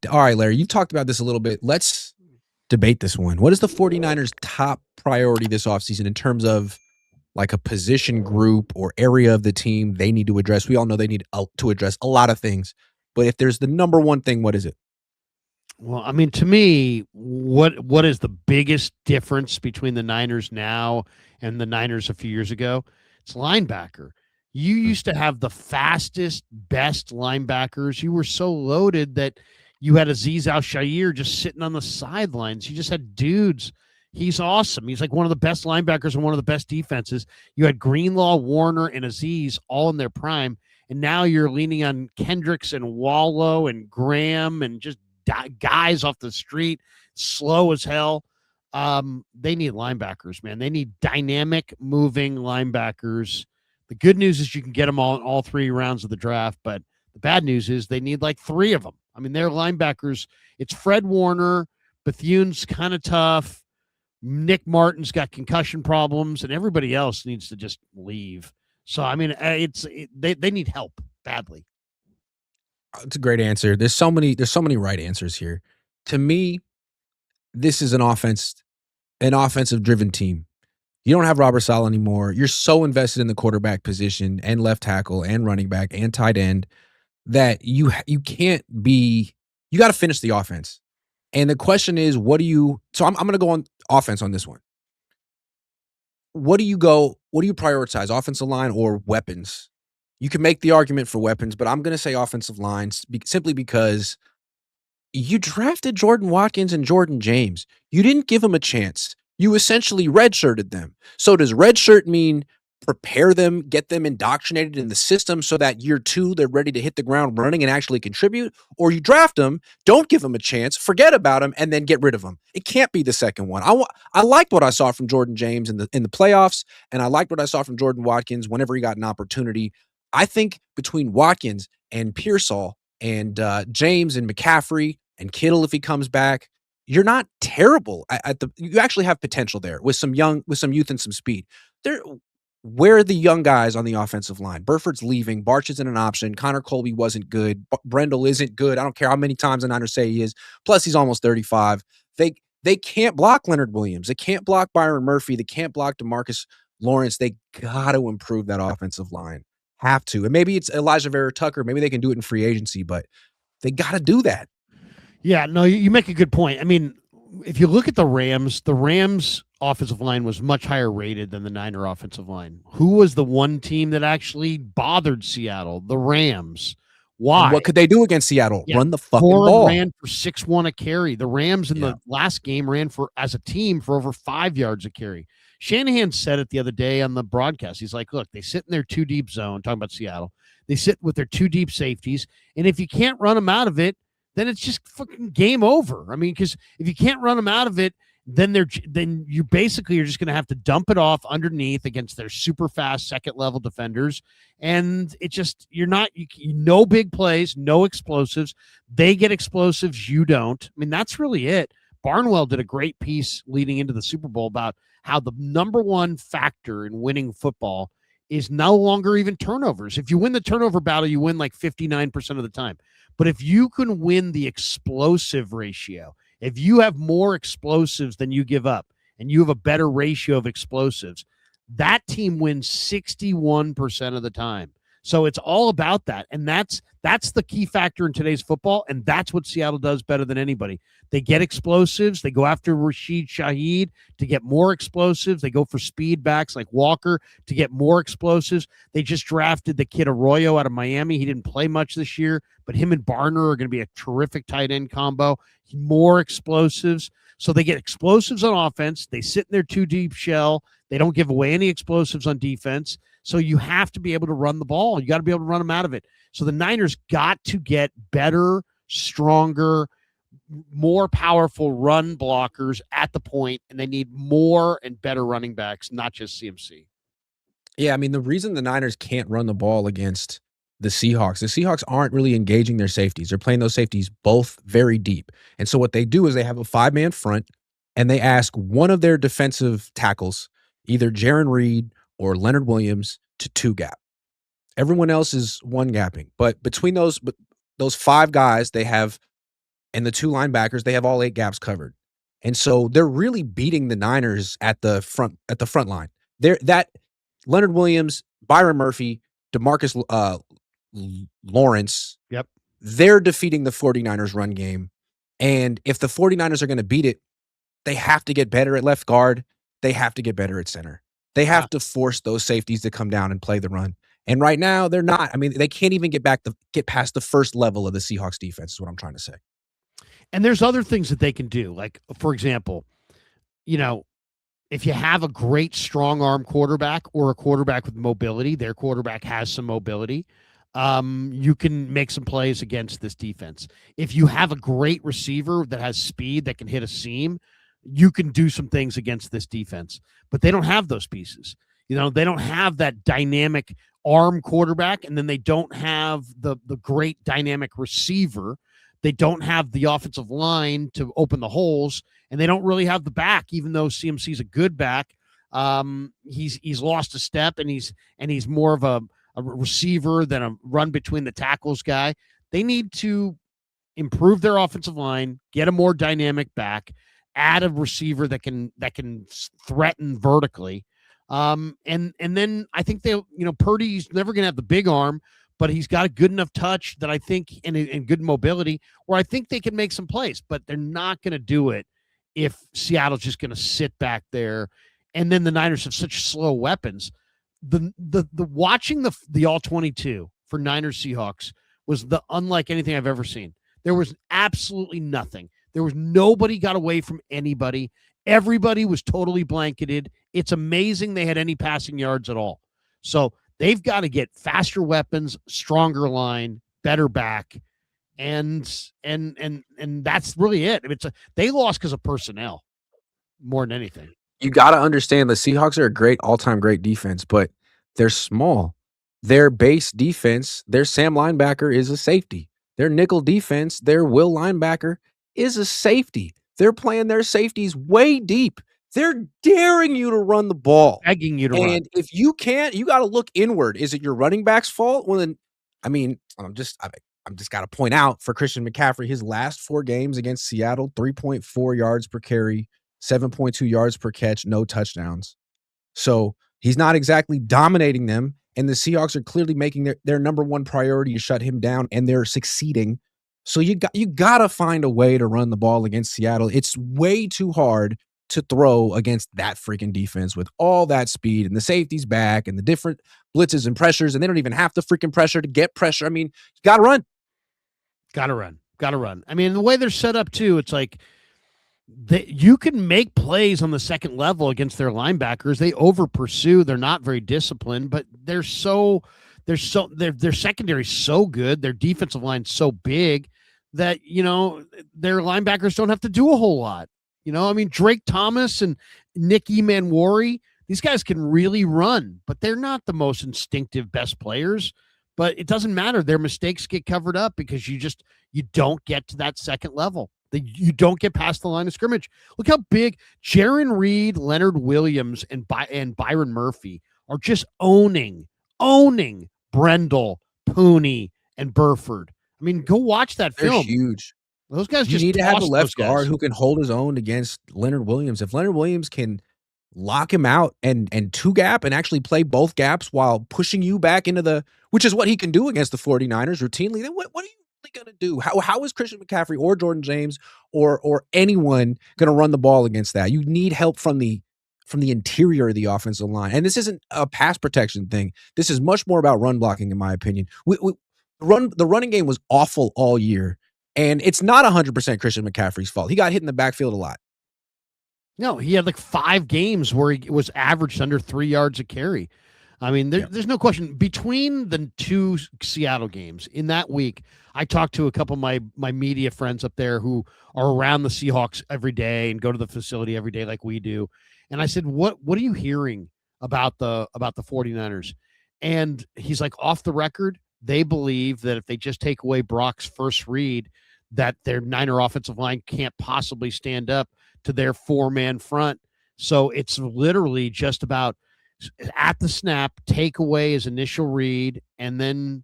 All right, Larry, you've talked about this a little bit. Let's debate this one. What is the 49ers' top priority this offseason in terms of like a position group or area of the team they need to address? We all know they need to address a lot of things, but if there's the number one thing, what is it? Well, I mean, to me, what is the biggest difference between the Niners now and the Niners a few years ago? It's linebacker. You used to have the fastest, best linebackers. You were so loaded that you had Aziz Al-Shaair just sitting on the sidelines. You just had dudes. He's awesome. He's like one of the best linebackers and one of the best defenses. You had Greenlaw, Warner, and Aziz all in their prime. And now you're leaning on Kendricks and Wallow and Graham and just guys off the street, slow as hell. They need linebackers, man. They need dynamic, moving linebackers. The good news is you can get them all in all 3 rounds of the draft, but the bad news is they need like 3 of them. I mean, they're linebackers. It's Fred Warner, Bethune's kind of tough. Nick Martin's got concussion problems, and everybody else needs to just leave. So, I mean, they need help badly. It's a great answer. There's so many right answers here. To me, this is an offensive driven team. You don't have Robert Saleh anymore. You're so invested in the quarterback position and left tackle and running back and tight end that you can't be. You got to finish the offense. And the question is, what do you? So I'm going to go on offense on this one. What do you prioritize, offensive line or weapons? You can make the argument for weapons, but I'm going to say offensive lines simply because you drafted Jordan Watkins and Jordan James. You didn't give them a chance. You essentially redshirted them. So does redshirt mean prepare them, get them indoctrinated in the system so that year 2 they're ready to hit the ground running and actually contribute? Or you draft them, don't give them a chance, forget about them, and then get rid of them. It can't be the second one. I liked what I saw from Jordan James in the playoffs, and I liked what I saw from Jordan Watkins whenever he got an opportunity. I think between Watkins and Pearsall and James and McCaffrey and Kittle if he comes back, you're not terrible. You actually have potential there with some youth and some speed. Where are the young guys on the offensive line? Burford's leaving. Barch isn't an option. Connor Colby wasn't good. Brendel isn't good. I don't care how many times the Niners say he is. Plus, he's almost 35. They can't block Leonard Williams. They can't block Byron Murphy. They can't block DeMarcus Lawrence. They got to improve that offensive line. Have to. And maybe it's Elijah Vera-Tucker. Maybe they can do it in free agency, but they got to do that. Yeah, no, you make a good point. I mean, if you look at the Rams offensive line was much higher rated than the Niner offensive line. Who was the one team that actually bothered Seattle? The Rams. Why? And what could they do against Seattle? Yeah. Run the fucking ball. Ran for 6-1 a carry. The Rams in the last game ran as a team for over 5 yards a carry. Shanahan said it the other day on the broadcast. He's like, look, they sit in their 2 deep zone, talking about Seattle. They sit with their 2 deep safeties, and if you can't run them out of it, then it's just fucking game over. I mean, because if you can't run them out of it, then you're just going to have to dump it off underneath against their super fast second level defenders, and no big plays, no explosives. They get explosives, you don't. I mean, that's really it. Barnwell did a great piece leading into the Super Bowl about how the number one factor in winning football is no longer even turnovers. If you win the turnover battle, you win like 59% of the time. But if you can win the explosive ratio, if you have more explosives than you give up and you have a better ratio of explosives, that team wins 61% of the time. So it's all about that. And that's the key factor in today's football. And that's what Seattle does better than anybody. They get explosives. They go after Rashid Shaheed to get more explosives. They go for speed backs like Walker to get more explosives. They just drafted the kid Arroyo out of Miami. He didn't play much this year, but him and Barner are going to be a terrific tight end combo. More explosives. So they get explosives on offense. They sit in their 2 deep shell. They don't give away any explosives on defense. So you have to be able to run the ball. You got to be able to run them out of it. So the Niners got to get better, stronger, more powerful run blockers at the point, and they need more and better running backs, not just CMC. Yeah, I mean, the reason the Niners can't run the ball against the Seahawks aren't really engaging their safeties. They're playing those safeties both very deep. And so what they do is they have a 5-man front, and they ask one of their defensive tackles, either Jaron Reed or Leonard Williams, to 2-gap. Everyone else is 1-gapping. But between those 5 guys, they have and the 2 linebackers, they have all 8 gaps covered. And so they're really beating the Niners at the front line. They're that Leonard Williams, Byron Murphy, DeMarcus Lawrence, Yep. they're defeating the 49ers run game. And if the 49ers are going to beat it, they have to get better at left guard. They have to get better at center. They have to force those safeties to come down and play the run. And right now, they're not. I mean, they can't even get past the first level of the Seahawks defense, is what I'm trying to say. And there's other things that they can do. Like, for example, if you have a great strong arm quarterback or a quarterback with mobility, their quarterback has some mobility, you can make some plays against this defense. If you have a great receiver that has speed that can hit a seam, you can do some things against this defense. But they don't have those pieces. They don't have that dynamic arm quarterback, and then they don't have the great dynamic receiver. They don't have the offensive line to open the holes, and they don't really have the back, even though CMC's a good back. He's lost a step, and he's more of a receiver than a run between the tackles guy. They need to improve their offensive line, get a more dynamic back, add a receiver that can threaten vertically. And then I think Purdy's never going to have the big arm, but he's got a good enough touch that I think, and good mobility, where I think they can make some plays, but they're not going to do it if Seattle's just going to sit back there. And then the Niners have such slow weapons. The watching the all 22 for Niners Seahawks was unlike anything I've ever seen. There was absolutely nothing. There was nobody got away from anybody. Everybody was totally blanketed. It's amazing they had any passing yards at all. So they've got to get faster weapons, stronger line, better back, and that's really it. They lost because of personnel more than anything. You got to understand the Seahawks are a great all-time great defense, but they're small. Their base defense, their Sam linebacker is a safety. Their nickel defense, their Will linebacker is a safety. They're playing their safeties way deep. They're daring you to run the ball. Begging you to run. And if you can't, you got to look inward. Is it your running back's fault? Well, then, I'm just got to point out for Christian McCaffrey, his last 4 games against Seattle, 3.4 yards per carry, 7.2 yards per catch, no touchdowns. So he's not exactly dominating them. And the Seahawks are clearly making their number one priority to shut him down, and they're succeeding. So you got to find a way to run the ball against Seattle. It's way too hard to throw against that freaking defense with all that speed and the safeties back and the different blitzes and pressures, and they don't even have the freaking pressure to get pressure. I mean, you got to run. Got to run. I mean, the way they're set up too, it's like you can make plays on the second level against their linebackers. They over pursue. They're not very disciplined, but their secondary is so good. Their defensive line's so big that, their linebackers don't have to do a whole lot. Drake Thomas and Nick Emanwari, these guys can really run, but they're not the most instinctive best players. But it doesn't matter. Their mistakes get covered up because you don't get to that second level. You don't get past the line of scrimmage. Look how big Jaron Reed, Leonard Williams, and Byron Murphy are just owning Brendel, Pooney, and Burford. I mean, go watch that They're film. Huge. Those guys you just need to have a toss left those guys. guard who can hold his own against Leonard Williams. If Leonard Williams can lock him out and two gap and actually play both gaps while pushing you back into which is what he can do against the 49ers routinely, then what are you really going to do? How is Christian McCaffrey or Jordan James or anyone going to run the ball against that? You need help from the interior of the offensive line. And this isn't a pass protection thing. This is much more about run blocking, in my opinion. The running game was awful all year. And it's not 100% Christian McCaffrey's fault. He got hit in the backfield a lot. No, he had like 5 games where he was averaged under 3 yards a carry. I mean, there's no question. Between the 2 Seattle games in that week, I talked to a couple of my media friends up there who are around the Seahawks every day and go to the facility every day like we do. And I said, what are you hearing about the 49ers? And he's like, off the record, they believe that if they just take away Brock's first read, that their Niner offensive line can't possibly stand up to their 4-man front. So it's literally just about at the snap, take away his initial read, and then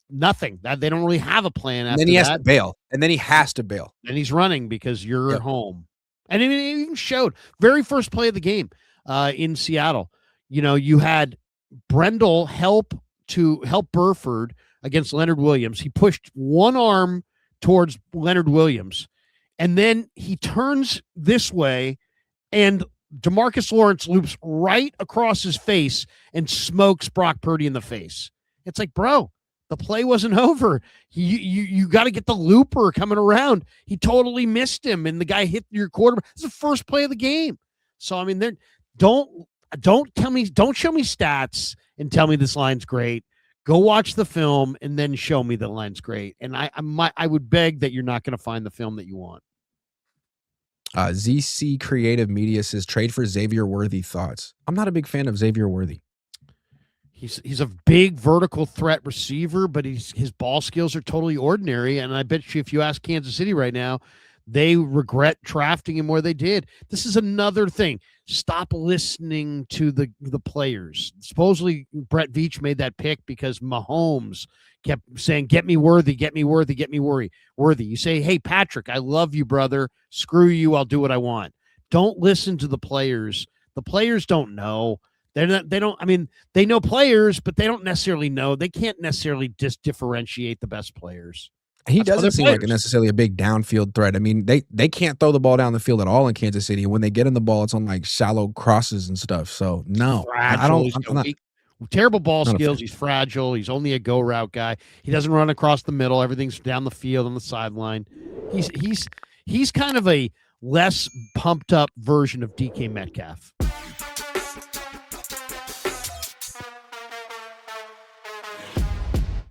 nothing. That they don't really have a plan And after then he has that. to bail. And then he has to bail. And he's running because you're Yep. at home. And it even showed very first play of the game in Seattle. You had Brendel help Burford against Leonard Williams. He pushed one arm towards Leonard Williams, and then he turns this way, and DeMarcus Lawrence loops right across his face and Brock Purdy in the face. It's like, bro, the play wasn't over. You got to get the looper coming around. He totally missed him, and the guy hit your quarterback. It's the first play of the game. So I mean, don't show me stats and tell me this line's great. Go watch the film and then show me the line's great. And I would beg that you're not going to find the film that you want. ZC Creative Media says trade for Xavier Worthy. Thoughts? I'm not a big fan of Xavier Worthy. He's a big vertical threat receiver, but his ball skills are totally ordinary. And I bet you if you ask Kansas City right now, they regret drafting him where they did. This is another thing. Stop listening to the players. Supposedly Brett Veach made that pick because Mahomes kept saying, get me Worthy, get me Worthy, get me Worthy. You say, hey, Patrick, I love you, brother. Screw you. I'll do what I want. Don't listen to the players. The players don't know. They know players, but they don't necessarily know. They can't necessarily differentiate the best players. He doesn't seem like necessarily a big downfield threat. I mean, they can't throw the ball down the field at all in Kansas City. And when they get in the ball, it's on like shallow crosses and stuff. So no, I don't. I'm not, terrible ball skills. He's fragile. He's only a go route guy. He doesn't run across the middle. Everything's down the field on the sideline. He's kind of a less pumped up version of DK Metcalf.